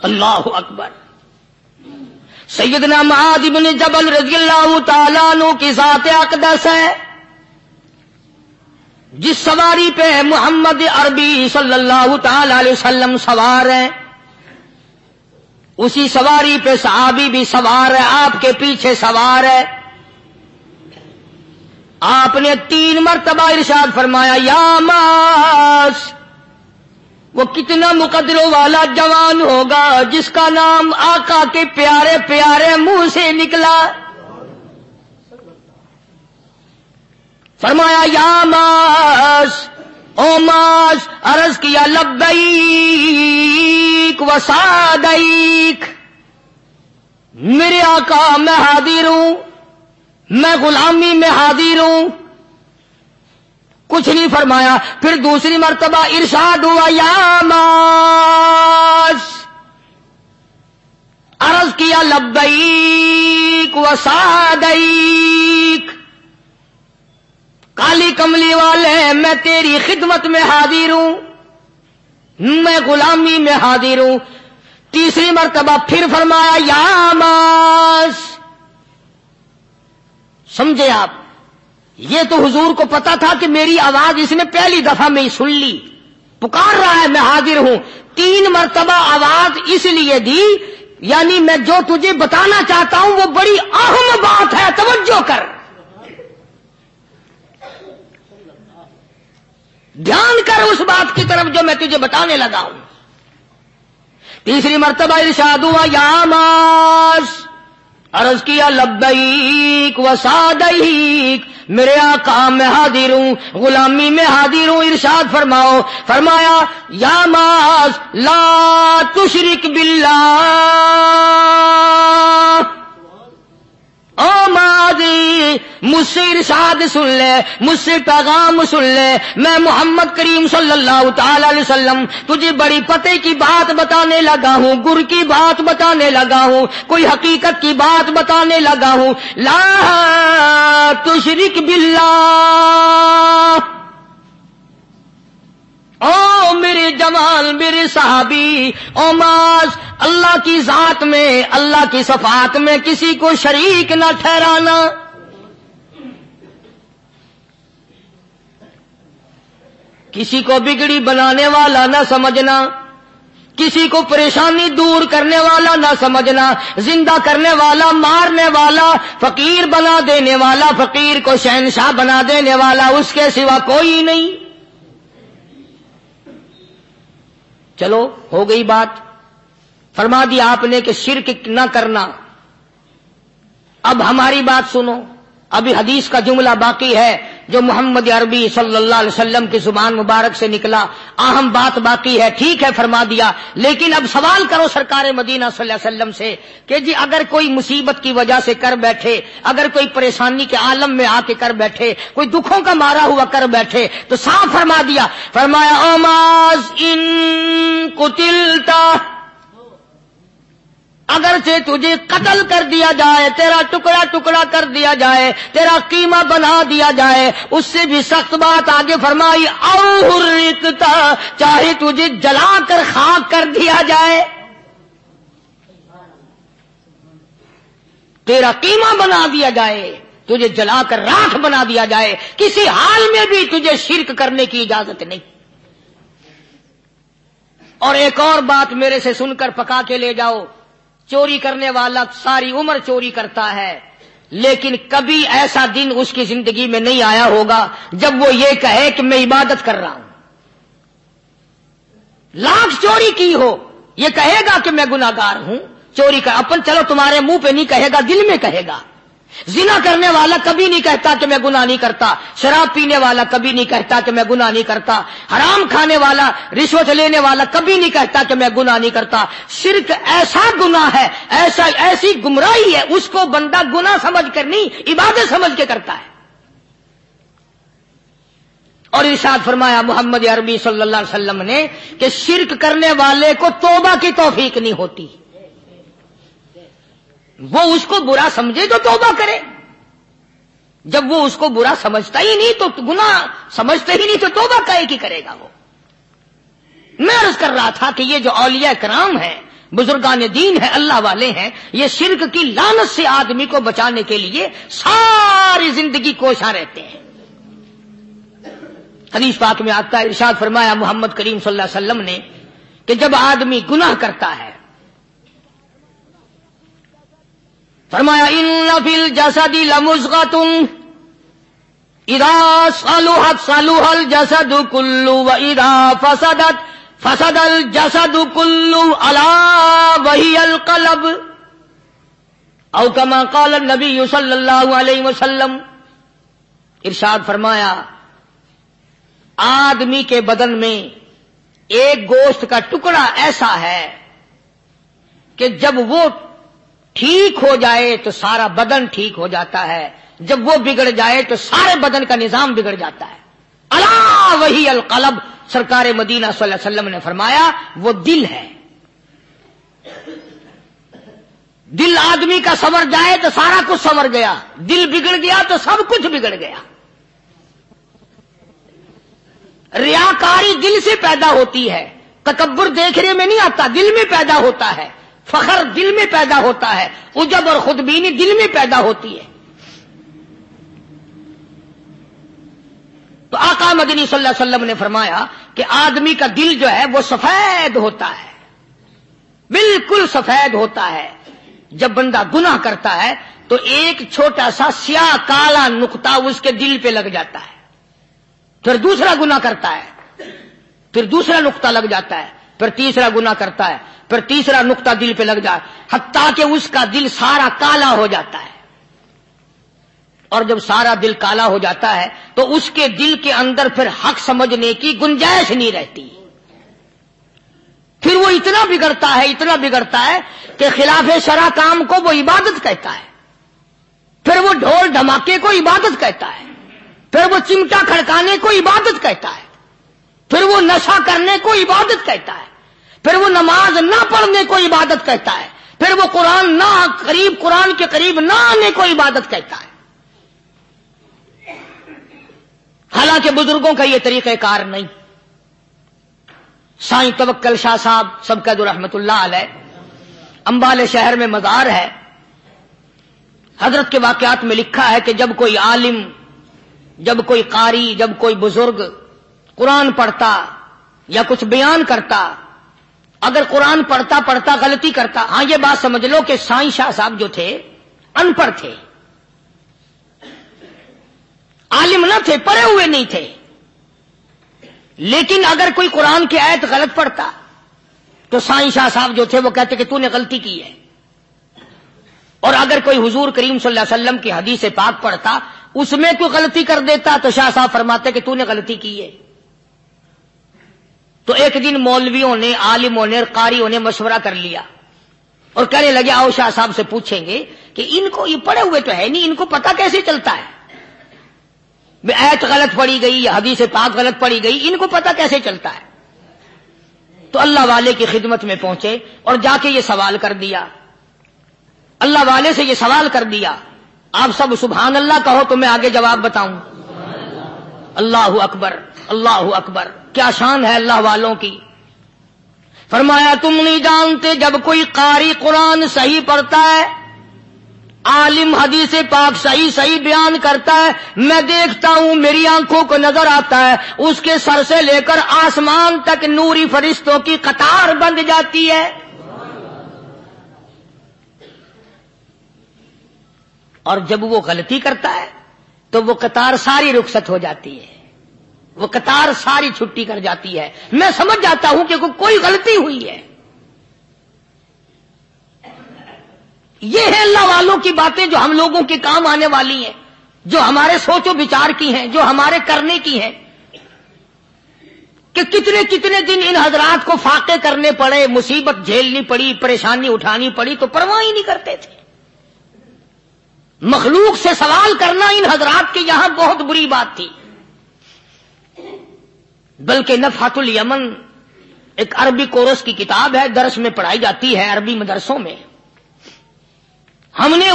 اللہ اکبر. سیدنا معاذ بن جبل رضی اللہ تعالیٰ عنہ کی ذات اقدس ہے، جس سواری پہ محمد عربی صلی اللہ تعالی علیہ وسلم سوار ہیں، اسی سواری پہ صحابی بھی سوار ہے، آپ کے پیچھے سوار ہے. آپ نے 3 مرتبہ ارشاد فرمایا یا معاذ. وہ کتنا مقدروں والا جوان ہوگا جس کا نام آقا کے پیارے پیارے منہ سے نکلا. فرمایا یا معاذ، او معاذ. عرض کیا لبیک و سعدیک. میرے آقا میں حاضر ہوں، میں غلامی میں حاضر ہوں. کچھ نہیں فرمایا. پھر دوسری مرتبہ ارشاد ہوا یا معاذ. عرض کیا لبیک و سعدیک. کالی کملی والے میں تیری خدمت میں حاضر ہوں، میں غلامی میں حاضر ہوں. تیسری مرتبہ پھر فرمایا یا معاذ. سمجھے آپ؟ یہ تو حضور کو پتا تھا کہ میری آواز اس نے پہلی دفعہ میں ہی سن لی، پکار رہا ہے میں حاضر ہوں. 3 مرتبہ آواز اس لیے دی، یعنی میں جو تجھے بتانا چاہتا ہوں وہ بڑی اہم بات ہے، توجہ کر، دھیان کر اس بات کی طرف جو میں تجھے بتانے لگا ہوں. تیسری مرتبہ ارشاد ہوا یا معاذ. عرض کیا لبیک و سعدیک. میرے آقا میں حاضر ہوں، غلامی میں حاضر ہوں. ارشاد فرماؤ. فرمایا یا معاذ لا تشرک باللہ. او معاذ مجھ سے ارشاد سن لے، مجھ سے پیغام سن لے. میں محمد کریم صلی اللہ تعالی علیہ وسلم تجھے بڑی پتے کی بات بتانے لگا ہوں، گر کی بات بتانے لگا ہوں، کوئی حقیقت کی بات بتانے لگا ہوں. لا تشرک باللہ. او میرے جمال، میرے صحابی، او معاذ، اللہ کی ذات میں، اللہ کی صفات میں کسی کو شریک نہ ٹھہرانا. کسی کو بگڑی بنانے والا نہ سمجھنا، کسی کو پریشانی دور کرنے والا نہ سمجھنا، زندہ کرنے والا، مارنے والا، فقیر بنا دینے والا، فقیر کو شہنشاہ بنا دینے والا، اس کے سوا کوئی نہیں. چلو ہو گئی بات. فرما دیا آپ نے کہ شرک نہ کرنا. اب ہماری بات سنو، ابھی حدیث کا جملہ باقی ہے جو محمد عربی صلی اللہ علیہ وسلم کی زبان مبارک سے نکلا. اہم بات باقی ہے. ٹھیک ہے فرما دیا، لیکن اب سوال کرو سرکار مدینہ صلی اللہ علیہ وسلم سے کہ جی اگر کوئی مصیبت کی وجہ سے کر بیٹھے، اگر کوئی پریشانی کے عالم میں آ کے کر بیٹھے، کوئی دکھوں کا مارا ہوا کر بیٹھے، تو صاف فرما دیا. فرمایا او معاذ ان قتلتا، اگرچہ تجھے قتل کر دیا جائے، تیرا ٹکڑا ٹکڑا کر دیا جائے، تیرا قیمہ بنا دیا جائے، اس سے بھی سخت بات آگے فرمائی او حرقتا، چاہے تجھے جلا کر خاک کر دیا جائے، تیرا قیمہ بنا دیا جائے، تجھے جلا کر راکھ بنا دیا جائے، کسی حال میں بھی تجھے شرک کرنے کی اجازت نہیں. اور ایک اور بات میرے سے سن کر پکا کے لے جاؤ. چوری کرنے والا ساری عمر چوری کرتا ہے، لیکن کبھی ایسا دن اس کی زندگی میں نہیں آیا ہوگا جب وہ یہ کہے کہ میں عبادت کر رہا ہوں. لاکھ چوری کی ہو یہ کہے گا کہ میں گناہگار ہوں. چوری کر اپن چلو تمہارے منہ پہ نہیں کہے گا، دل میں کہے گا. زنا کرنے والا کبھی نہیں کہتا کہ میں گناہ نہیں کرتا. شراب پینے والا کبھی نہیں کہتا کہ میں گناہ نہیں کرتا. حرام کھانے والا، رشوت لینے والا کبھی نہیں کہتا کہ میں گناہ نہیں کرتا. شرک ایسا گناہ ہے، ایسی گمراہی ہے، اس کو بندہ گناہ سمجھ کر نہیں عبادت سمجھ کے کرتا ہے. اور ارشاد فرمایا محمد عربی صلی اللہ علیہ وسلم نے کہ شرک کرنے والے کو توبہ کی توفیق نہیں ہوتی. وہ اس کو برا سمجھے تو توبہ کرے، جب وہ اس کو برا سمجھتا ہی نہیں تو گناہ سمجھتا ہی نہیں تو توبہ کہے کی کرے گا وہ. میں عرض کر رہا تھا کہ یہ جو اولیاء کرام ہیں بزرگان دین ہیں، اللہ والے ہیں، یہ شرک کی لعنت سے آدمی کو بچانے کے لیے ساری زندگی کوشاں رہتے ہیں۔ حدیث پاک میں آتا ہے، ارشاد فرمایا محمد کریم صلی اللہ علیہ وسلم نے کہ جب آدمی گناہ کرتا ہے، فرمایا ان فی الجسد لمضغۃ اذا صلحت صلح الجسد كله واذا فسدت فسد الجسد كله الا وهي القلب، او كما قال النبي صلی اللہ علیہ وسلم، ارشاد فرمایا آدمی کے بدن میں ایک گوشت کا ٹکڑا ایسا ہے کہ جب وہ ٹھیک ہو جائے تو سارا بدن ٹھیک ہو جاتا ہے، جب وہ بگڑ جائے تو سارے بدن کا نظام بگڑ جاتا ہے۔ الا وہی القلب، سرکار مدینہ صلی اللہ علیہ وسلم نے فرمایا وہ دل ہے۔ دل آدمی کا سنور جائے تو سارا کچھ سنور گیا، دل بگڑ گیا تو سب کچھ بگڑ گیا۔ ریاکاری دل سے پیدا ہوتی ہے، تکبر دیکھنے میں نہیں آتا، دل میں پیدا ہوتا ہے، فخر دل میں پیدا ہوتا ہے، عجب اور خودبینی دل میں پیدا ہوتی ہے۔ تو آقا مدنی صلی اللہ علیہ وسلم نے فرمایا کہ آدمی کا دل جو ہے وہ سفید ہوتا ہے، بالکل سفید ہوتا ہے۔ جب بندہ گناہ کرتا ہے تو ایک چھوٹا سا سیاہ کالا نقطہ اس کے دل پہ لگ جاتا ہے، پھر دوسرا گناہ کرتا ہے، پھر دوسرا نقطہ لگ جاتا ہے، پھر تیسرا گناہ کرتا ہے، پھر تیسرا نقطہ دل پہ لگ جاتا ہے، حتیٰ کہ اس کا دل سارا کالا ہو جاتا ہے۔ اور جب سارا دل کالا ہو جاتا ہے تو اس کے دل کے اندر پھر حق سمجھنے کی گنجائش نہیں رہتی، پھر وہ اتنا بگڑتا ہے کہ خلاف شرع کام کو وہ عبادت کہتا ہے، پھر وہ ڈھول دھماکے کو عبادت کہتا ہے، پھر وہ چمٹا کھڑکانے کو عبادت کہتا ہے، پھر وہ نشہ کرنے کو عبادت کہتا ہے، پھر وہ نماز نہ پڑھنے کو عبادت کہتا ہے، پھر وہ قرآن کے قریب نہ آنے کو عبادت کہتا ہے۔ حالانکہ بزرگوں کا یہ طریقہ کار نہیں۔ سائیں توکل شاہ صاحب سبقت رحمت اللہ علیہ، امبالے شہر میں مزار ہے، حضرت کے واقعات میں لکھا ہے کہ جب کوئی عالم، جب کوئی قاری، جب کوئی بزرگ قرآن پڑھتا یا کچھ بیان کرتا، اگر قرآن پڑھتا غلطی کرتا، ہاں یہ بات سمجھ لو کہ سائیں شاہ صاحب جو تھے ان پڑھ تھے، عالم نہ تھے، پڑھے ہوئے نہیں تھے، لیکن اگر کوئی قرآن کی آیت غلط پڑھتا تو سائیں شاہ صاحب جو تھے وہ کہتے کہ تو نے غلطی کی ہے، اور اگر کوئی حضور کریم صلی اللہ علیہ وسلم کی حدیث پاک پڑھتا اس میں کوئی غلطی کر دیتا تو شاہ صاحب فرماتے کہ تو نے غلطی کی ہے۔ تو ایک دن مولویوں نے، عالموں نے، قاریوں نے مشورہ کر لیا اور کہنے لگے آؤ شاہ صاحب سے پوچھیں گے کہ ان کو، یہ پڑھے ہوئے تو ہے نہیں، ان کو پتہ کیسے چلتا ہے آیت غلط پڑھی گئی یا حدیث پاک غلط پڑھی گئی، ان کو پتہ کیسے چلتا ہے؟ تو اللہ والے کی خدمت میں پہنچے اور جا کے یہ سوال کر دیا، اللہ والے سے یہ سوال کر دیا۔ آپ سب سبحان اللہ کہو تو میں آگے جواب بتاؤں۔ اللہ اکبر، اللہ اکبر، کیا شان ہے اللہ والوں کی۔ فرمایا تم نہیں جانتے جب کوئی قاری قرآن صحیح پڑھتا ہے، عالم حدیث پاک صحیح بیان کرتا ہے، میں دیکھتا ہوں، میری آنکھوں کو نظر آتا ہے، اس کے سر سے لے کر آسمان تک نوری فرشتوں کی قطار بند جاتی ہے۔ اور جب وہ غلطی کرتا ہے تو وہ قطار ساری رخصت ہو جاتی ہے، وہ قطار ساری چھٹی کر جاتی ہے، میں سمجھ جاتا ہوں کہ کوئی غلطی ہوئی ہے۔ یہ ہے اللہ والوں کی باتیں جو ہم لوگوں کے کام آنے والی ہیں، جو ہمارے سوچ و بچار کی ہیں، جو ہمارے کرنے کی ہیں، کہ کتنے کتنے دن ان حضرات کو فاقے کرنے پڑے، مصیبت جھیلنی پڑی، پریشانی اٹھانی پڑی تو پرواہ ہی نہیں کرتے تھے۔ مخلوق سے سوال کرنا ان حضرات کے یہاں بہت بری بات تھی۔ بلکہ نفحۃ الیمن ایک عربی کورس کی کتاب ہے، درس میں پڑھائی جاتی ہے عربی مدرسوں میں۔ ہم نے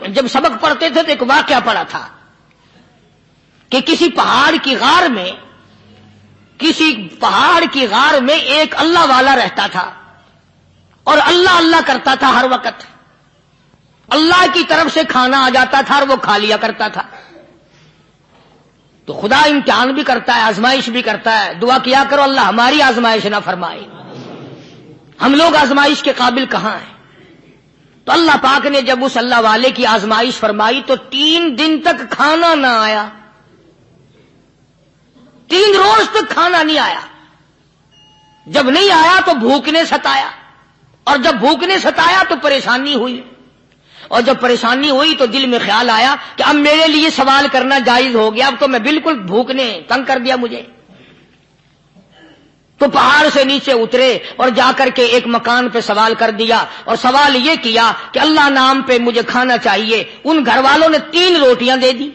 جب سبق پڑھتے تھے تو ایک واقعہ پڑھا تھا کہ کسی پہاڑ کی غار میں ایک اللہ والا رہتا تھا، اور اللہ اللہ کرتا تھا ہر وقت، اللہ کی طرف سے کھانا آ جاتا تھا اور وہ کھا لیا کرتا تھا. تو خدا امتحان بھی کرتا ہے، آزمائش بھی کرتا ہے. دعا کیا کرو اللہ ہماری آزمائش نہ فرمائے. ہم لوگ آزمائش کے قابل کہاں ہیں؟ تو اللہ پاک نے جب اس اللہ والے کی آزمائش فرمائی تو 3 دن تک کھانا نہ آیا، 3 روز تک کھانا نہیں آیا. جب نہیں آیا تو بھوک نے ستایا، اور جب بھوک نے ستایا تو پریشانی ہوئی، اور جب پریشانی ہوئی تو دل میں خیال آیا کہ اب میرے لیے سوال کرنا جائز ہو گیا، اب تو میں بالکل بھوک نے تنگ کر دیا مجھے. تو پہاڑ سے نیچے اترے اور جا کر کے ایک مکان پہ سوال کر دیا، اور سوال یہ کیا کہ اللہ نام پہ مجھے کھانا چاہیے. ان گھر والوں نے 3 روٹیاں دے دی،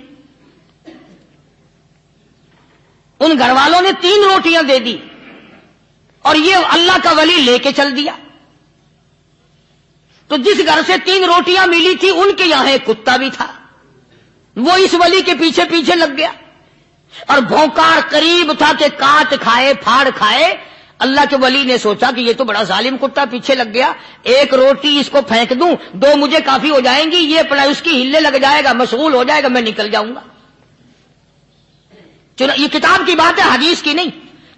ان گھر والوں نے 3 روٹیاں دے دی، اور یہ اللہ کا ولی لے کے چل دیا. تو جس گھر سے 3 روٹیاں ملی تھی ان کے یہاں ایک کتا بھی تھا، وہ اس ولی کے پیچھے پیچھے لگ گیا اور بھونکار قریب تھا کہ کاٹ کھائے پھاڑ کھائے. اللہ کے ولی نے سوچا کہ یہ تو بڑا ظالم کتا پیچھے لگ گیا، 1 روٹی اس کو پھینک دوں، 2 مجھے کافی ہو جائیں گی، یہ اپنا اس کی ہلے لگ جائے گا، مشغول ہو جائے گا، میں نکل جاؤں گا. چلو یہ کتاب کی بات ہے، حدیث کی نہیں.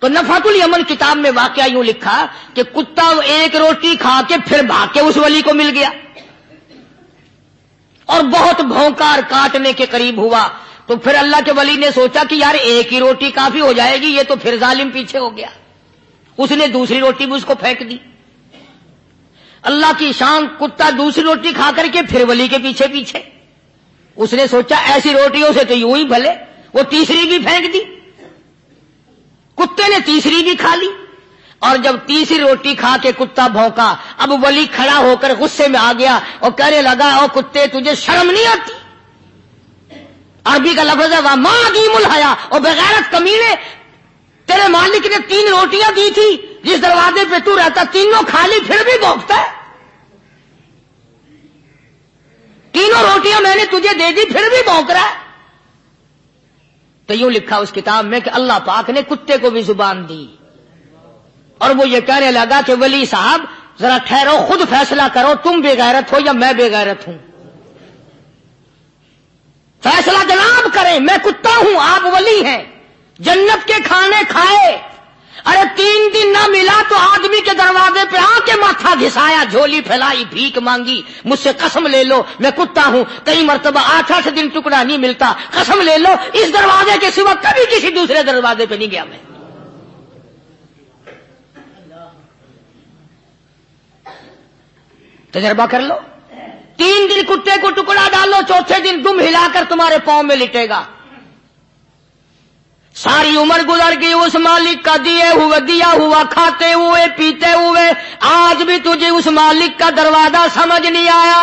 تو نفحۃ الیمن کتاب میں واقعہ یوں لکھا کہ کتا 1 روٹی کھا کے پھر بھاگ کے اس ولی کو مل گیا اور بہت بھونکار کاٹنے کے قریب ہوا. تو پھر اللہ کے ولی نے سوچا کہ یار 1 ہی روٹی کافی ہو جائے گی، یہ تو پھر ظالم پیچھے ہو گیا. اس نے دوسری روٹی بھی اس کو پھینک دی. اللہ کی شان، کتا دوسری روٹی کھا کر کے پھر ولی کے پیچھے پیچھے. اس نے سوچا ایسی روٹیوں سے تو یوں ہی بھلے، وہ تیسری بھی پھینک دی. کتے نے تیسری بھی کھا لی، اور جب تیسری روٹی کھا کے کتا بھونکا، اب ولی کھڑا ہو کر غصے میں آ گیا اور کہنے لگا او کتے تجھے شرم نہیں آتی؟ عربی کا لفظ ہے وَمَا عَدِيمُ الْحَيَا، اور بغیرت کمینے، تیرے مالک نے 3 روٹیاں دی تھی، جس دروازے پہ تو رہتا تینوں کھا لی پھر بھی بھونکتا ہے. 3 روٹیاں میں نے تجھے دے دی پھر بھی بھونک رہا ہے. تو یوں لکھا اس کتاب میں کہ اللہ پاک نے کتے کو بھی زبان دی، اور وہ یہ کہنے لگا کہ ولی صاحب ذرا ٹھہرو، خود فیصلہ کرو، تم بے غیرت ہو یا میں بے غیرت ہوں؟ فیصلہ جناب کریں، میں کتا ہوں، آپ ولی ہیں، جنت کے کھانے کھائے، ارے 3 دن نہ ملا تو آدمی کے دروازے پہ آ کے ماتھا گھسایا، جھولی پھیلائی، بھیک مانگی، مجھ سے قسم لے لو میں کتا ہوں، کئی مرتبہ 8 دن ٹکڑا نہیں ملتا، قسم لے لو اس دروازے کے سوا کبھی کسی دوسرے دروازے پہ نہیں گیا میں. تجربہ کر لو، 3 دن کتے کو ٹکڑا ڈالو، 4تھے دن دم ہلا کر تمہارے پاؤں میں لٹے گا. ساری عمر گزر گئی اس مالک کا دیا ہوا کھاتے ہوئے پیتے ہوئے، آج بھی تجھے اس مالک کا دروازہ سمجھ نہیں آیا.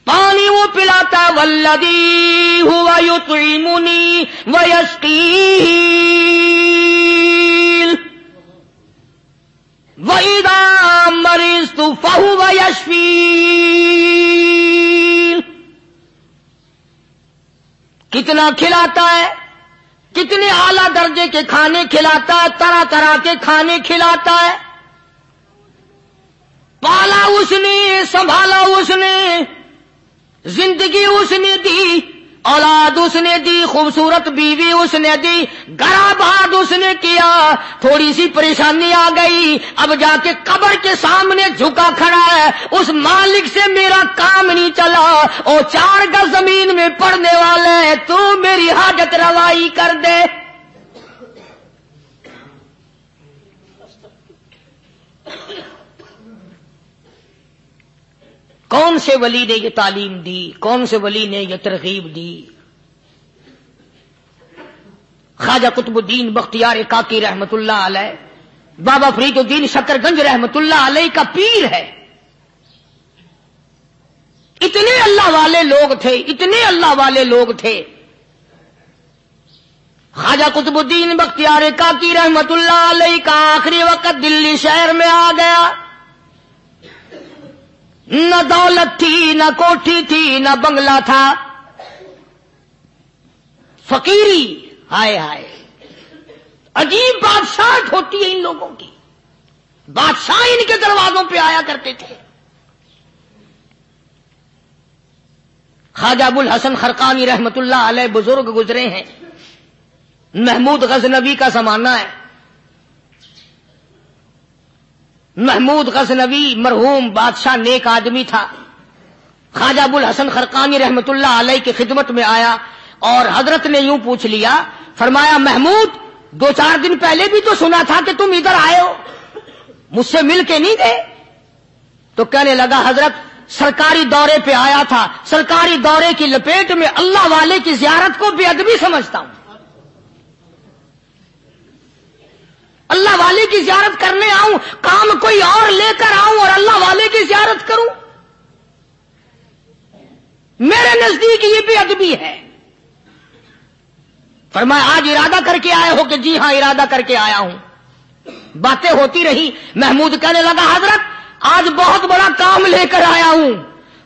پانی وہ پلاتا والذی ہوا یطعمنی ویسقین وَإِذَا مَرِضْتُ فَهُوَ يَشْفِينِ. کتنا کھلاتا ہے، کتنے اعلیٰ درجے کے کھانے کھلاتا ہے، طرح طرح کے کھانے کھلاتا ہے. پالا اس نے، سنبھالا اس نے، زندگی اس نے دی، اولاد اس نے دی، خوبصورت بیوی اس نے دی، گھر آباد اس نے کیا. تھوڑی سی پریشانی آ گئی، اب جا کے قبر کے سامنے جھکا کھڑا ہے، اس مالک سے میرا کام نہیں چلا، اور 4 گز زمین میں پڑنے والے تو میری حاجت روائی کر دے. کون سے ولی نے یہ تعلیم دی، کون سے ولی نے یہ ترغیب دی؟ خواجہ قطب الدین بختیار کاکی رحمت اللہ علیہ، بابا فرید الدین شکر گنج رحمت اللہ علیہ کا پیر ہے. اتنے اللہ والے لوگ تھے، اتنے اللہ والے لوگ تھے. خواجہ قطب الدین بختیار کاکی رحمت اللہ علیہ کا آخری وقت دلی شہر میں آ گیا. نہ دولت تھی، نہ کوٹھی تھی، نہ بنگلہ تھا، فقیری. ہائے ہائے، عجیب بادشاہت ہوتی ہے ان لوگوں کی، بادشاہ ان کے دروازوں پہ آیا کرتے تھے۔ خواجہ ابو الحسن خرقانی رحمت اللہ علیہ بزرگ گزرے ہیں، محمود غزنوی کا زمانہ ہے۔ محمود غزنوی مرحوم بادشاہ نیک آدمی تھا۔ خواجہ ابو الحسن خرقانی رحمت اللہ علیہ کی خدمت میں آیا اور حضرت نے یوں پوچھ لیا، فرمایا محمود 2-4 دن پہلے بھی تو سنا تھا کہ تم ادھر آئے ہو، مجھ سے مل کے نہیں گئے؟ تو کہنے لگا حضرت سرکاری دورے پہ آیا تھا، سرکاری دورے کی لپیٹ میں اللہ والے کی زیارت کو بے ادبی سمجھتا ہوں، اللہ والے کی زیارت کرنے آؤں، کام کوئی اور لے کر آؤں اور اللہ والے کی زیارت کروں؟ میرے نزدیک یہ بے ادبی ہے۔ فرمایا آج ارادہ کر کے آئے ہو؟ کہ جی ہاں ارادہ کر کے آیا ہوں۔ باتیں ہوتی رہی، محمود کہنے لگا حضرت آج بہت بڑا کام لے کر آیا ہوں،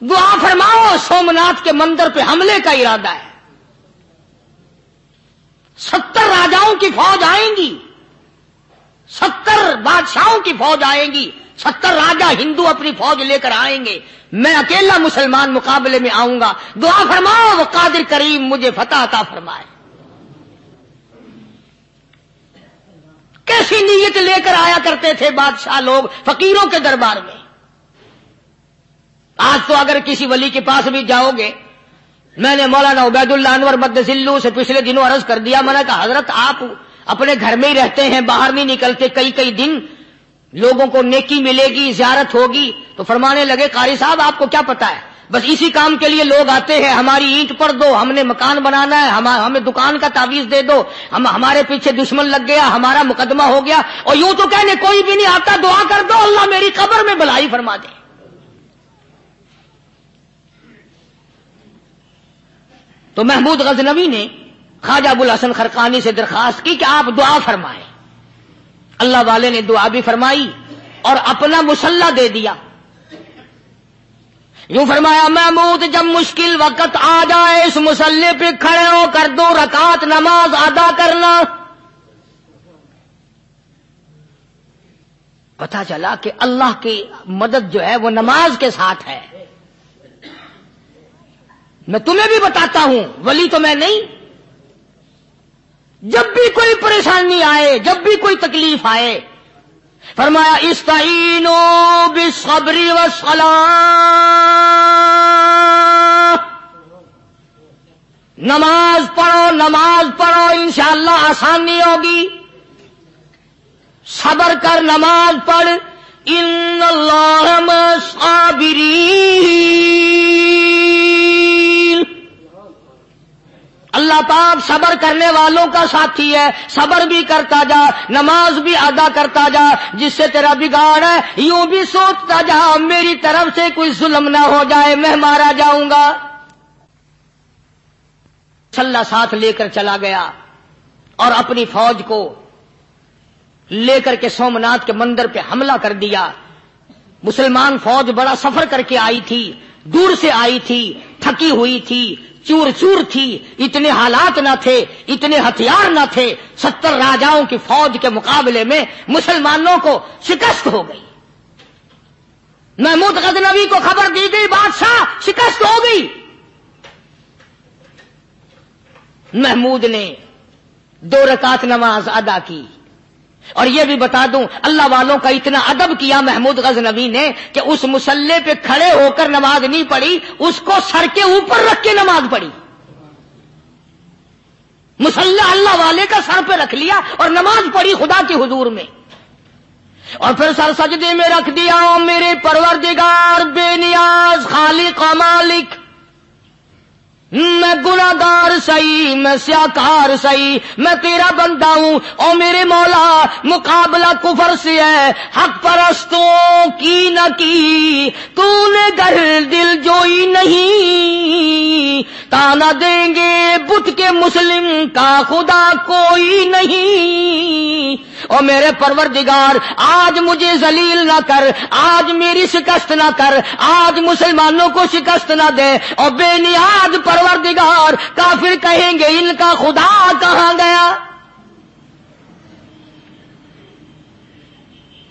دعا فرماؤ، سومناتھ کے مندر پہ حملے کا ارادہ ہے، 70 راجاؤں کی فوج آئیں گی، 70 بادشاہوں کی فوج آئیں گی، 70 راجا ہندو اپنی فوج لے کر آئیں گے، میں اکیلا مسلمان مقابلے میں آؤں گا، دعا فرماؤ وہ قادر کریم مجھے فتح عطا فرمائے۔ کیسی نیت لے کر آیا کرتے تھے بادشاہ لوگ فقیروں کے دربار میں۔ آج تو اگر کسی ولی کے پاس بھی جاؤ گے، میں نے مولانا عبید اللہ انور مدذلو سے پچھلے دنوں عرض کر دیا، میں نے کہا حضرت آپ اپنے گھر میں ہی رہتے ہیں، باہر نہیں نکلتے، کئی دن لوگوں کو نیکی ملے گی، زیارت ہوگی، تو فرمانے لگے قاری صاحب آپ کو کیا پتا ہے، بس اسی کام کے لیے لوگ آتے ہیں، ہماری اینٹ پر دو، ہم نے مکان بنانا ہے، ہمیں دکان کا تعویذ دے دو، ہمارے پیچھے دشمن لگ گیا، ہمارا مقدمہ ہو گیا، اور یوں تو کہنے کوئی بھی نہیں آتا، دعا کر دو اللہ میری قبر میں بھلائی فرما دے۔ تو محمود غزنوی نے خواجہ ابو الحسن خرقانی سے درخواست کی کہ آپ دعا فرمائیں۔ اللہ والے نے دعا بھی فرمائی اور اپنا مسلح دے دیا۔ یوں فرمایا محمود جب مشکل وقت آ جائے اس مسلح پہ کھڑے ہو کر 2 رکعت نماز ادا کرنا۔ پتہ چلا کہ اللہ کی مدد جو ہے وہ نماز کے ساتھ ہے۔ میں تمہیں بھی بتاتا ہوں، ولی تو میں نہیں، جب بھی کوئی پریشانی آئے، جب بھی کوئی تکلیف آئے، فرمایا استعینوا بالصبر والصلاۃ، نماز پڑھو انشاءاللہ آسانی ہوگی، صبر کر نماز پڑھ، ان اللہ مع الصابرین، اللہ پاک صبر کرنے والوں کا ساتھی ہے، صبر بھی کرتا جا، نماز بھی ادا کرتا جا، جس سے تیرا بگاڑ ہے یوں بھی سوچتا جا میری طرف سے کوئی ظلم نہ ہو جائے، میں مارا جاؤں گا۔ مسلح ساتھ لے کر چلا گیا اور اپنی فوج کو لے کر کے سومناتھ کے مندر پہ حملہ کر دیا۔ مسلمان فوج بڑا سفر کر کے آئی تھی، دور سے آئی تھی، تھکی ہوئی تھی، چور چور تھی، اتنے حالات نہ تھے، اتنے ہتھیار نہ تھے، 70 راجاؤں کی فوج کے مقابلے میں مسلمانوں کو شکست ہو گئی۔ محمود غزنوی کو خبر دی گئی بادشاہ شکست ہو گئی۔ محمود نے 2 رکعت نماز ادا کی، اور یہ بھی بتا دوں اللہ والوں کا اتنا ادب کیا محمود غزنوی نے کہ اس مسلح پہ کھڑے ہو کر نماز نہیں پڑھی، اس کو سر کے اوپر رکھ کے نماز پڑھی۔ مسلح اللہ والے کا سر پہ رکھ لیا اور نماز پڑھی خدا کے حضور میں، اور پھر سر سجدے میں رکھ دیا، میرے پروردگار بے نیاز خالق و مالک، میں گناہگار صحیح، میں سیاکار صحیح، میں تیرا بندہ ہوں، او میرے مولا مقابلہ کفر سے ہے، حق پرستوں کی نہ کی تو نے گر دل جوئی نہیں، تانا دیں گے بت کے مسلم کا خدا کوئی نہیں، او میرے پروردگار آج مجھے ذلیل نہ کر، آج میری شکست نہ کر، آج مسلمانوں کو شکست نہ دے، اور بے نیاز پروردگار کافر کہیں گے ان کا خدا کہاں گیا؟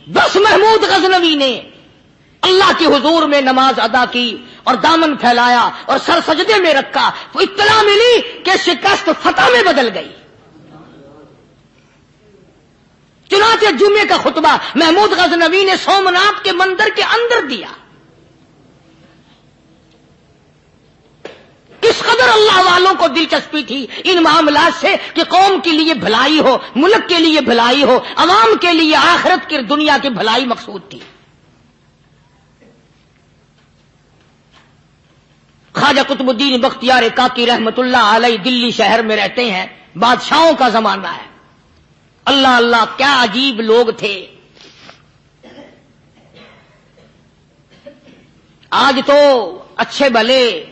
بس محمود غزنوی نے اللہ کے حضور میں نماز ادا کی اور دامن پھیلایا اور سر سجدے میں رکھا تو اطلاع ملی کہ شکست فتح میں بدل گئی. چنانچہ جمعے کا خطبہ محمود غزنوی نے سومناتھ کے مندر کے اندر دیا. کس قدر اللہ والوں کو دلچسپی تھی ان معاملات سے کہ قوم کے لیے بھلائی ہو، ملک کے لیے بھلائی ہو، عوام کے لیے آخرت کی دنیا کی بھلائی مقصود تھی. خواجہ قطب الدین بختیار کاکی رحمت اللہ علیہ دلی شہر میں رہتے ہیں. بادشاہوں کا زمانہ ہے. اللہ اللہ کیا عجیب لوگ تھے. آج تو اچھے بھلے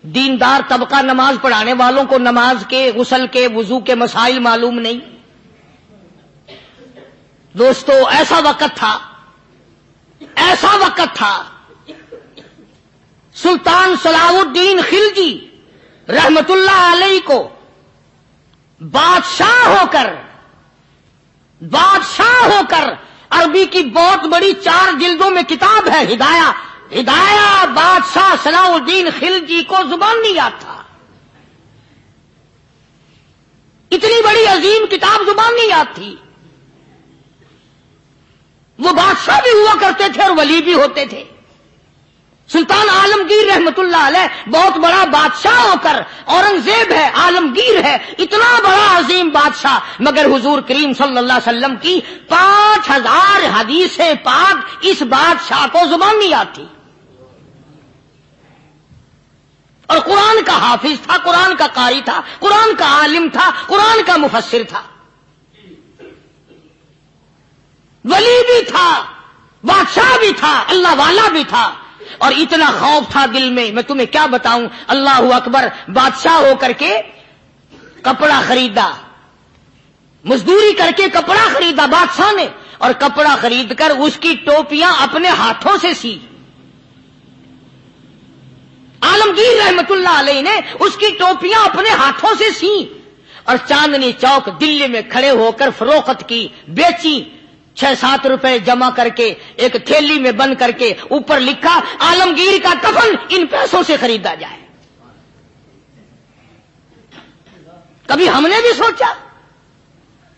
دیندار طبقہ نماز پڑھانے والوں کو نماز کے، غسل کے، وضو کے مسائل معلوم نہیں. دوستو ایسا وقت تھا سلطان صلاح الدین خلجی رحمت اللہ علیہ کو بادشاہ ہو کر عربی کی بہت بڑی 4 جلدوں میں کتاب ہے ہدایہ بادشاہ صلاح الدین خلجی کو زبان نہیں یاد تھا. اتنی بڑی عظیم کتاب زبان نہیں یاد تھی. وہ بادشاہ بھی ہوا کرتے تھے اور ولی بھی ہوتے تھے. سلطان عالمگیر رحمت اللہ علیہ بہت بڑا بادشاہ ہو کر، اورنگزیب ہے، عالمگیر ہے، اتنا بڑا عظیم بادشاہ، مگر حضور کریم صلی اللہ علیہ وسلم کی 5000 حدیث پاک اس بادشاہ کو زبان نہیں آتی. اور قرآن کا حافظ تھا، قرآن کا قاری تھا، قرآن کا عالم تھا، قرآن کا مفسر تھا، ولی بھی تھا، بادشاہ بھی تھا، اللہ والا بھی تھا. اور اتنا خوف تھا دل میں تمہیں کیا بتاؤں. اللہ اکبر. بادشاہ ہو کر کے کپڑا خریدا، مزدوری کر کے کپڑا خریدا بادشاہ نے، اور کپڑا خرید کر اس کی ٹوپیاں اپنے ہاتھوں سے سی. عالمگیر رحمت اللہ علیہ نے اس کی ٹوپیاں اپنے ہاتھوں سے سی اور چاندنی چوک دلی میں کھڑے ہو کر فروخت کی، بیچی. 6-7 روپے جمع کر کے ایک تھیلی میں بند کر کے اوپر لکھا عالمگیر کا کفن ان پیسوں سے خریدا جائے. کبھی ہم نے بھی سوچا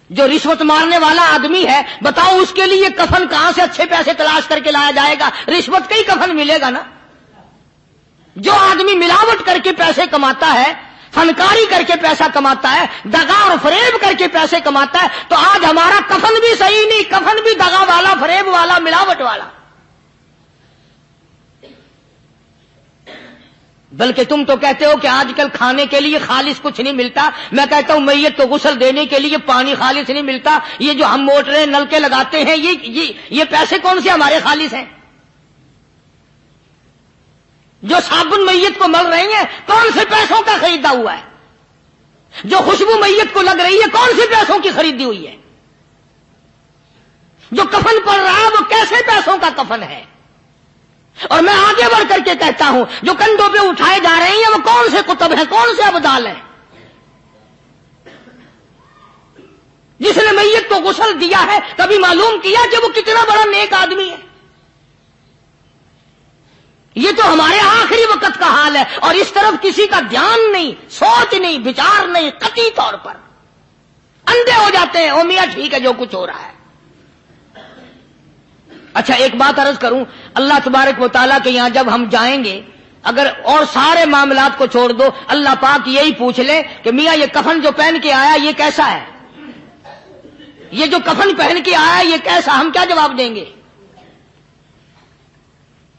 جو رشوت مارنے والا آدمی ہے، بتاؤ اس کے لیے کفن کہاں سے اچھے پیسے تلاش کر کے لایا جائے گا؟ رشوت کا ہی کفن ملے گا نا. جو آدمی ملاوٹ کر کے پیسے کماتا ہے، فنکاری کر کے پیسہ کماتا ہے، دغا اور فریب کر کے پیسے کماتا ہے، تو آج ہمارا کفن بھی صحیح نہیں، کفن بھی دغا والا، فریب والا، ملاوٹ والا. بلکہ تم تو کہتے ہو کہ آج کل کھانے کے لیے خالص کچھ نہیں ملتا. میں کہتا ہوں میت کو غسل دینے کے لیے پانی خالص نہیں ملتا. یہ جو ہم موٹریں نل کے لگاتے ہیں یہ پیسے کون سے ہمارے خالص ہیں؟ جو صابن میت کو مل رہی ہیں کون سے پیسوں کا خریدا ہوا ہے؟ جو خوشبو میت کو لگ رہی ہے کون سے پیسوں کی خریدی ہوئی ہے؟ جو کفن پڑ رہا ہے وہ کیسے پیسوں کا کفن ہے؟ اور میں آگے بڑھ کر کے کہتا ہوں جو کندھوں پہ اٹھائے جا رہے ہیں وہ کون سے کتب ہیں، کون سے ابدال ہیں؟ جس نے میت کو غسل دیا ہے کبھی معلوم کیا کہ وہ کتنا بڑا نیک آدمی ہے؟ یہ تو ہمارے آخری وقت کا حال ہے اور اس طرف کسی کا دھیان نہیں، سوچ نہیں، بچار نہیں. قطعی طور پر اندھے ہو جاتے ہیں. او میاں ٹھیک ہے جو کچھ ہو رہا ہے. اچھا ایک بات عرض کروں، اللہ تبارک و تعالیٰ کے یہاں جب ہم جائیں گے، اگر اور سارے معاملات کو چھوڑ دو، اللہ پاک یہی پوچھ لے کہ میاں یہ کفن جو پہن کے آیا یہ کیسا ہے؟ یہ جو کفن پہن کے آیا یہ کیسا؟ ہم کیا جواب دیں گے؟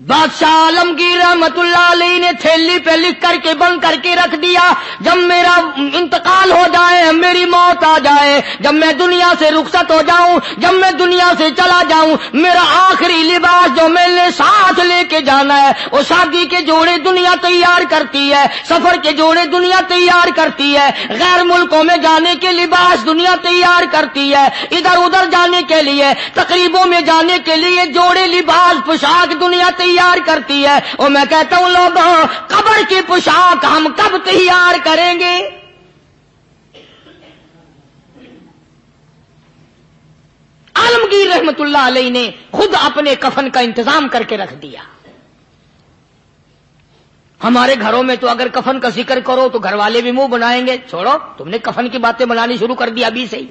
بادشاہ عالمگیر رحمت اللہ علیہ نے تھیلی پہ لکھ کر کے بند کر کے رکھ دیا، جب میرا انتقال ہو جائے، میری موت آ جائے، جب میں دنیا سے رخصت ہو جاؤں، جب میں دنیا سے چلا جاؤں، میرا آخری لباس جو میں نے ساتھ لے کے جانا ہے وہ شادی کے جوڑے دنیا تیار کرتی ہے، سفر کے جوڑے دنیا تیار کرتی ہے، غیر ملکوں میں جانے کے لباس دنیا تیار کرتی ہے، ادھر ادھر جانے کے لیے، تقریبوں میں جانے کے لیے جوڑے لباس پوشاک دنیا تیار کرتی ہے. اور میں کہتا ہوں لوگوں، قبر کی پوشاک ہم کب تیار کریں گے؟ عالمگیر عالمگیر رحمت اللہ علیہ نے خود اپنے کفن کا انتظام کر کے رکھ دیا. ہمارے گھروں میں تو اگر کفن کا ذکر کرو تو گھر والے بھی منہ بنائیں گے, چھوڑو تم نے کفن کی باتیں بنانی شروع کر دی ابھی سے ہی.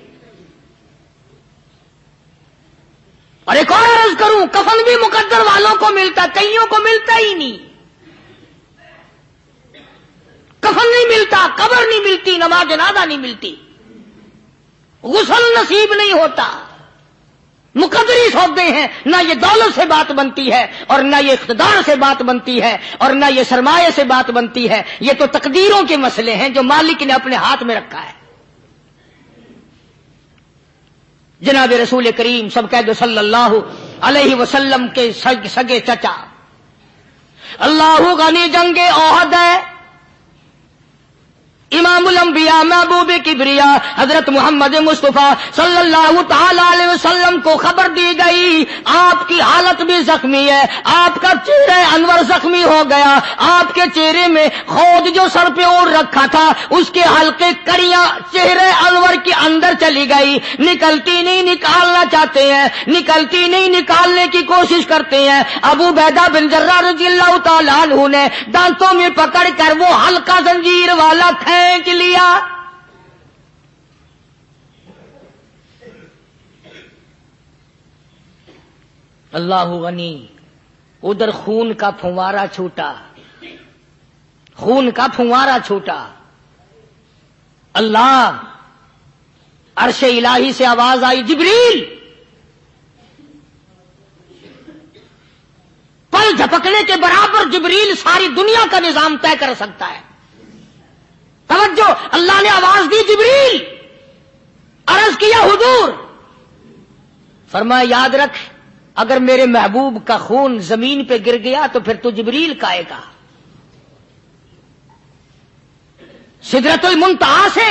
اور ایک اور عرض کروں, کفن بھی مقدر والوں کو ملتا, کئیوں کو ملتا ہی نہیں. کفن نہیں ملتا, قبر نہیں ملتی, نماز جنازہ نہیں ملتی, غسل نصیب نہیں ہوتا. مقدری سودے ہیں, نہ یہ دولت سے بات بنتی ہے اور نہ یہ اقتدار سے بات بنتی ہے اور نہ یہ سرمایہ سے بات بنتی ہے. یہ تو تقدیروں کے مسئلے ہیں جو مالک نے اپنے ہاتھ میں رکھا ہے. جناب رسول کریم سب کہہ دو صلی اللہ علیہ وسلم کے سگے چچا, اللہ غنی جنگ احد ہے, امام الانبیاء محبوب کبریا حضرت محمد مصطفیٰ صلی اللہ تعالی علیہ وسلم کو خبر دی گئی آپ کی حالت بھی زخمی ہے, آپ کا چہرہ انور زخمی ہو گیا, آپ کے چہرے میں خود جو سر پہ اوڑھ رکھا تھا اس کے حلقے کڑیاں چہرے انور کے اندر چلی گئی, نکلتی نہیں, نکالنا چاہتے ہیں, نکلتی نہیں, نکالنے کی کوشش کرتے ہیں. ابو عبیدہ بن جراح رضی اللہ تعالیٰ عنہ نے دانتوں میں پکڑ کر وہ حلقہ زنجیر والا کھینچ لیا. اللہ غنی, ادھر خون کا پھوارا چھوٹا, خون کا پھوارا چھوٹا. اللہ, عرش الہی سے آواز آئی, جبریل. پل جھپکنے کے برابر جبریل ساری دنیا کا نظام طے کر سکتا ہے. توجہ, اللہ نے آواز دی جبریل, عرض کیا حضور, فرمایا یاد رکھ اگر میرے محبوب کا خون زمین پہ گر گیا تو پھر تو جبریل کا آئے گا. سدرۃ المنتہا سے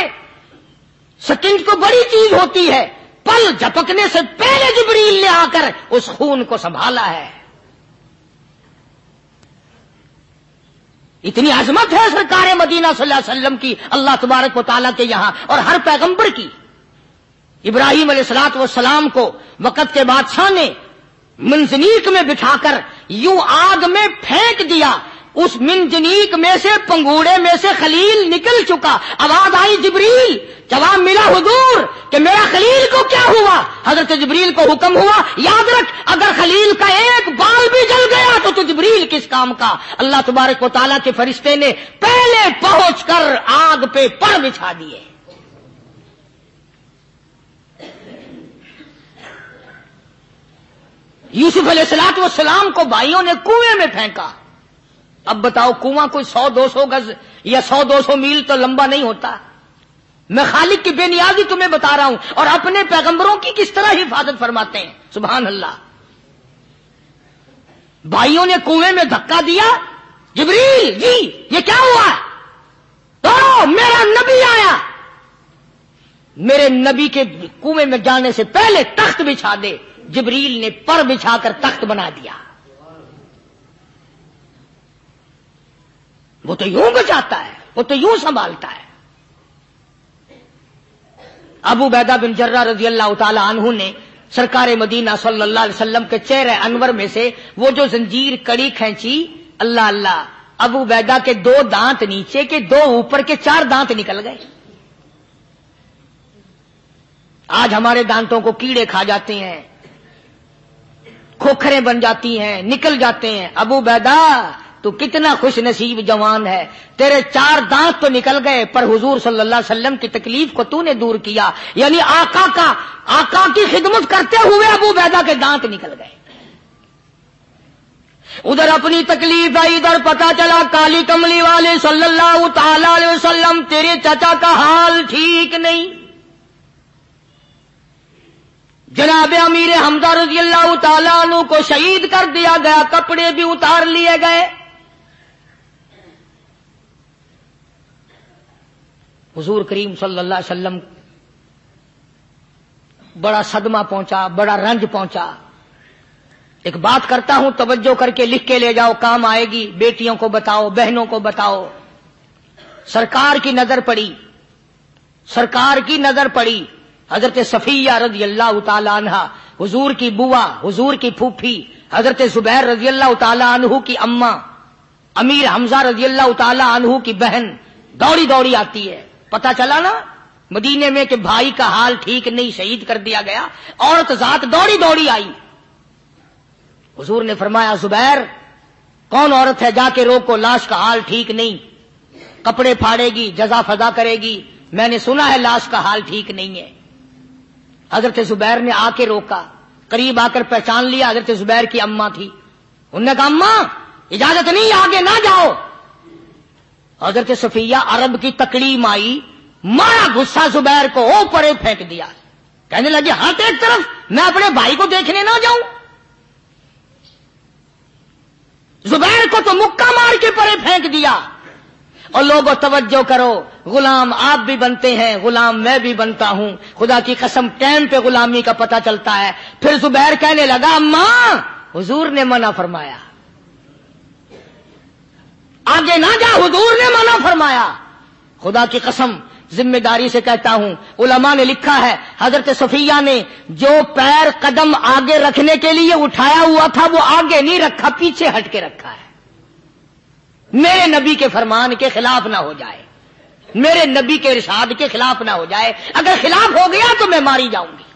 سکنج کو بڑی چیز ہوتی ہے, پل جھپکنے سے پہلے جبریل نے آ کر اس خون کو سنبھالا ہے. اتنی عظمت ہے سرکار مدینہ صلی اللہ علیہ وسلم کی اللہ تبارک و تعالیٰ کے یہاں اور ہر پیغمبر کی. ابراہیم علیہ الصلوۃ والسلام کو وقت کے بادشاہ نے منجنیق میں بٹھا کر یوں آگ میں پھینک دیا, اس منجنیق میں سے, پنگوڑے میں سے خلیل نکل چکا. آواز آئی جبریل, جواب ملا حضور کہ میرا خلیل کو کیا ہوا؟ حضرت جبریل کو حکم ہوا یاد رکھ اگر خلیل کا ایک بال بھی جل گیا تو جبریل کس کام کا. اللہ تبارک و تعالیٰ کے فرشتے نے پہلے پہنچ کر آگ پہ پر بچھا دیے. یوسف علیہ الصلوۃ والسلام کو بھائیوں نے کنویں میں پھینکا. اب بتاؤ کنواں کوئی 100-200 گز یا 100-200 میل تو لمبا نہیں ہوتا. میں خالق کی بے نیازی تمہیں بتا رہا ہوں اور اپنے پیغمبروں کی کس طرح حفاظت فرماتے ہیں. سبحان اللہ. بھائیوں نے کنویں میں دھکا دیا, جبریل جی یہ کیا ہوا؟ تو میرا نبی آیا, میرے نبی کے کنویں میں جانے سے پہلے تخت بچھا دے. جبریل نے پر بچھا کر تخت بنا دیا. وہ تو یوں بچاتا ہے, وہ تو یوں سنبھالتا ہے. ابو عبیدہ بن جراح رضی اللہ تعالی عنہ نے سرکار مدینہ صلی اللہ علیہ وسلم کے چہرے انور میں سے وہ جو زنجیر کڑی کھینچی, اللہ اللہ, ابو عبیدہ کے 2 دانت نیچے کے, 2 اوپر کے, 4 دانت نکل گئے. آج ہمارے دانتوں کو کیڑے کھا جاتے ہیں, کھوکھریں بن جاتی ہیں, نکل جاتے ہیں. ابو عبیدہ تو کتنا خوش نصیب جوان ہے, تیرے 4 دانت تو نکل گئے پر حضور صلی اللہ علیہ وسلم کی تکلیف کو تو نے دور کیا. یعنی آقا کی خدمت کرتے ہوئے ابو عبیدہ کے دانت نکل گئے. ادھر اپنی تکلیف آئی, ادھر پتا چلا کالی کملی والے صلی اللہ تعالی علیہ وسلم تیرے چچا کا حال ٹھیک نہیں. جناب امیر حمزہ رضی اللہ تعالیٰ عنہ کو شہید کر دیا گیا, کپڑے بھی اتار لیے گئے. حضور کریم صلی اللہ علیہ وسلم بڑا صدمہ پہنچا, بڑا رنج پہنچا. ایک بات کرتا ہوں, توجہ کر کے لکھ کے لے جاؤ, کام آئے گی. بیٹیوں کو بتاؤ, بہنوں کو بتاؤ. سرکار کی نظر پڑی, سرکار کی نظر پڑی. حضرت صفیہ رضی اللہ تعالی عنہ، حضور کی بوا، حضور کی پھوپھی، حضرت زبیر رضی اللہ تعالی عنہ کی اماں، امیر حمزہ رضی اللہ تعالی عنہ کی بہن دوڑی دوڑی آتی ہے. پتہ چلا نا مدینے میں کہ بھائی کا حال ٹھیک نہیں، شہید کر دیا گیا. عورت ذات دوڑی دوڑی آئی. حضور نے فرمایا زبیر کون عورت ہے، جا کے روکو، لاش کا حال ٹھیک نہیں، کپڑے پھاڑے گی، جزا فضا کرے گی، میں نے سنا ہے لاش کا حال ٹھیک نہیں ہے. حضرت زبیر نے آ کے روکا، قریب آ کر پہچان لیا حضرت زبیر کی اماں تھی. انہوں نے کہا اماں اجازت نہیں، آگے نہ جاؤ. حضرت صفیہ عرب کی تکلیم آئی، مارا غصہ زبیر کو، اوپر پھینک دیا. کہنے لگی ہاتھ ایک طرف، میں اپنے بھائی کو دیکھنے نہ جاؤں. زبیر کو تو مکہ مار کے پرے پھینک دیا. اور لوگوں توجہ کرو، غلام آپ بھی بنتے ہیں، غلام میں بھی بنتا ہوں. خدا کی قسم ٹائم پہ غلامی کا پتہ چلتا ہے. پھر زبیر کہنے لگا اماں حضور نے منع فرمایا، آگے نہ جا، حضور نے منع فرمایا. خدا کی قسم ذمہ داری سے کہتا ہوں، علماء نے لکھا ہے حضرت صفیہ نے جو پیر قدم آگے رکھنے کے لیے اٹھایا ہوا تھا وہ آگے نہیں رکھا، پیچھے ہٹ کے رکھا ہے. میرے نبی کے فرمان کے خلاف نہ ہو جائے، میرے نبی کے ارشاد کے خلاف نہ ہو جائے. اگر خلاف ہو گیا تو میں ماری جاؤں گی.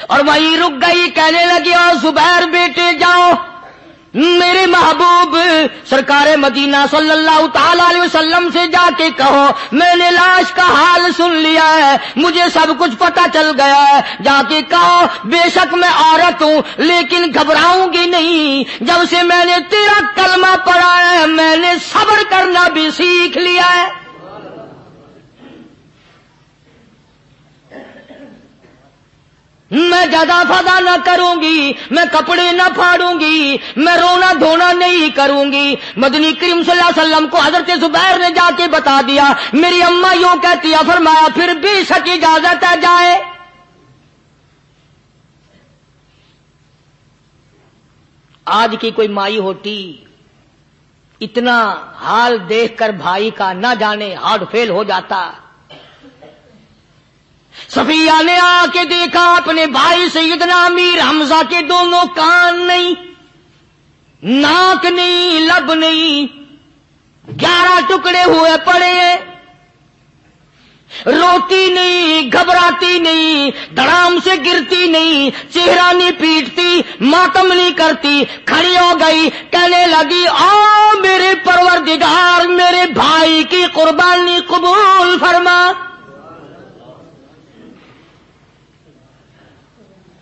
اور وہیں رک گئی. کہنے لگی او زبیر بیٹے جاؤ، میرے محبوب سرکار مدینہ صلی اللہ تعالی علیہ وسلم سے جا کے کہو میں نے لاش کا حال سن لیا ہے، مجھے سب کچھ پتہ چل گیا ہے. جا کے کہو بے شک میں عورت ہوں لیکن گھبراؤں گی نہیں. جب سے میں نے تیرا کلمہ پڑھا ہے میں نے صبر کرنا بھی سیکھ لیا ہے. میں جزا فضا نہ کروں گی، میں کپڑے نہ پھاڑوں گی، میں رونا دھونا نہیں کروں گی. مدنی کریم صلی اللہ علیہ وسلم کو حضرت زبیر نے جا کے بتا دیا، میری اماں یوں کہتی ہے. فرمایا پھر بے شک اجازت ہے جائے. آج کی کوئی مائی ہوتی اتنا حال دیکھ کر بھائی کا نہ جانے ہارٹ فیل ہو جاتا. صفیہ نے آ کے دیکھا اپنے بھائی سیدنا امیر حمزہ کے دونوں کان نہیں، ناک نہیں، لب نہیں، 11 ٹکڑے ہوئے پڑے ہیں. روتی نہیں، گھبراتی نہیں، دھڑام سے گرتی نہیں، چہرہ نہیں پیٹتی، ماتم نہیں کرتی. کھڑی ہو گئی، کہنے لگی آ میرے پروردگار میرے بھائی کی قربانی قبول فرما،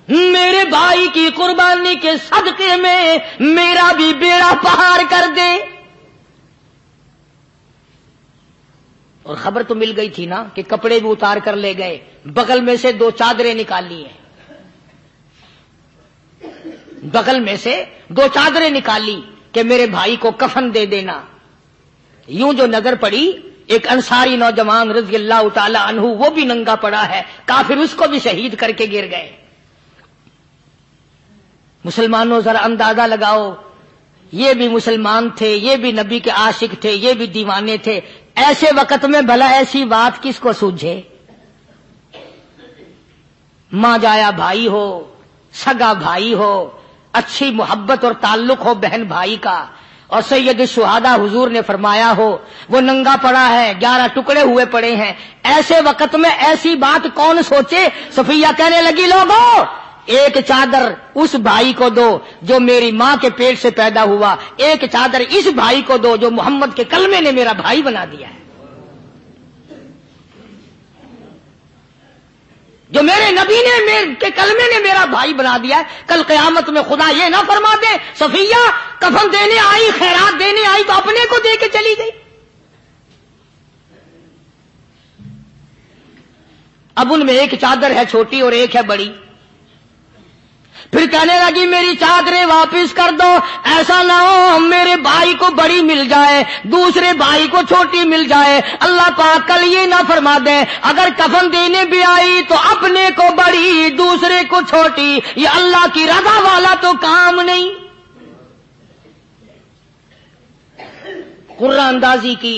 میرے بھائی کی قربانی کے صدقے میں میرا بھی بیڑا پہاڑ کر دے. اور خبر تو مل گئی تھی نا کہ کپڑے بھی اتار کر لے گئے. بغل میں سے 2 چادریں نکالی ہیں، بغل میں سے 2 چادریں نکالی کہ میرے بھائی کو کفن دے دینا. یوں جو نظر پڑی ایک انصاری نوجوان رضی اللہ تعالی عنہ وہ بھی ننگا پڑا ہے، کافر اس کو بھی شہید کر کے گر گئے. مسلمانوں ذرا اندازہ لگاؤ، یہ بھی مسلمان تھے، یہ بھی نبی کے عاشق تھے، یہ بھی دیوانے تھے. ایسے وقت میں بھلا ایسی بات کس کو سوجھے؟ ماں جایا بھائی ہو، سگا بھائی ہو، اچھی محبت اور تعلق ہو بہن بھائی کا، اور سید الشہداء حضور نے فرمایا ہو وہ ننگا پڑا ہے، 11 ٹکڑے ہوئے پڑے ہیں. ایسے وقت میں ایسی بات کون سوچے؟ صفیہ کہنے لگی لوگوں ایک چادر اس بھائی کو دو جو میری ماں کے پیٹ سے پیدا ہوا، ایک چادر اس بھائی کو دو جو محمد کے کلمے نے میرا بھائی بنا دیا ہے، جو میرے نبی نے میرے کے کلمے نے میرا بھائی بنا دیا ہے. کل قیامت میں خدا یہ نہ فرما دے صفیہ کفن دینے آئی، خیرات دینے آئی تو اپنے کو دے کے چلی گئی. اب ان میں ایک چادر ہے چھوٹی اور ایک ہے بڑی. پھر کہنے لگی میری چادریں واپس کر دو، ایسا نہ ہو میرے بھائی کو بڑی مل جائے دوسرے بھائی کو چھوٹی مل جائے. اللہ پاک کل یہ نہ فرما دے اگر کفن دینے بھی آئی تو اپنے کو بڑی دوسرے کو چھوٹی، یہ اللہ کی رضا والا تو کام نہیں. قرآن اندازی کی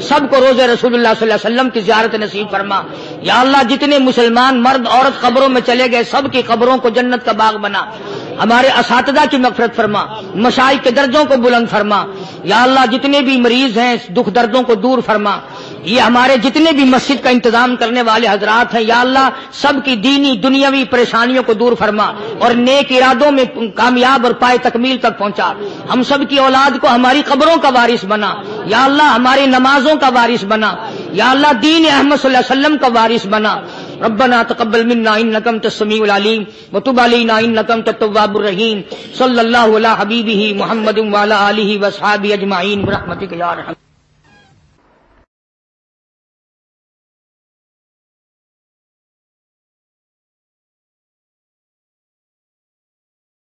سب کو روزے رسول اللہ صلی اللہ علیہ وسلم کی زیارت نصیب فرما. یا اللہ جتنے مسلمان مرد عورت قبروں میں چلے گئے سب کی قبروں کو جنت کا باغ بنا. ہمارے اساتذہ کی مغفرت فرما, مشائخ کے درجوں کو بلند فرما. یا اللہ جتنے بھی مریض ہیں دکھ دردوں کو دور فرما. یہ ہمارے جتنے بھی مسجد کا انتظام کرنے والے حضرات ہیں یا اللہ سب کی دینی دنیاوی پریشانیوں کو دور فرما اور نیک ارادوں میں کامیاب اور پائے تکمیل تک پہنچا. ہم سب کی اولاد کو ہماری قبروں کا وارث بنا. یا اللہ ہماری نمازوں کا وارث بنا. یا اللہ دین احمد صلی اللہ علیہ وسلم کا وارث بنا. ربنا تقبل منا انك انت السميع العليم وتب علينا انك انت التواب الرحيم. صلی اللہ علی حبیبہ محمد وعلی آلہ واصحابہ اجمعین برحمتک یا ارحم.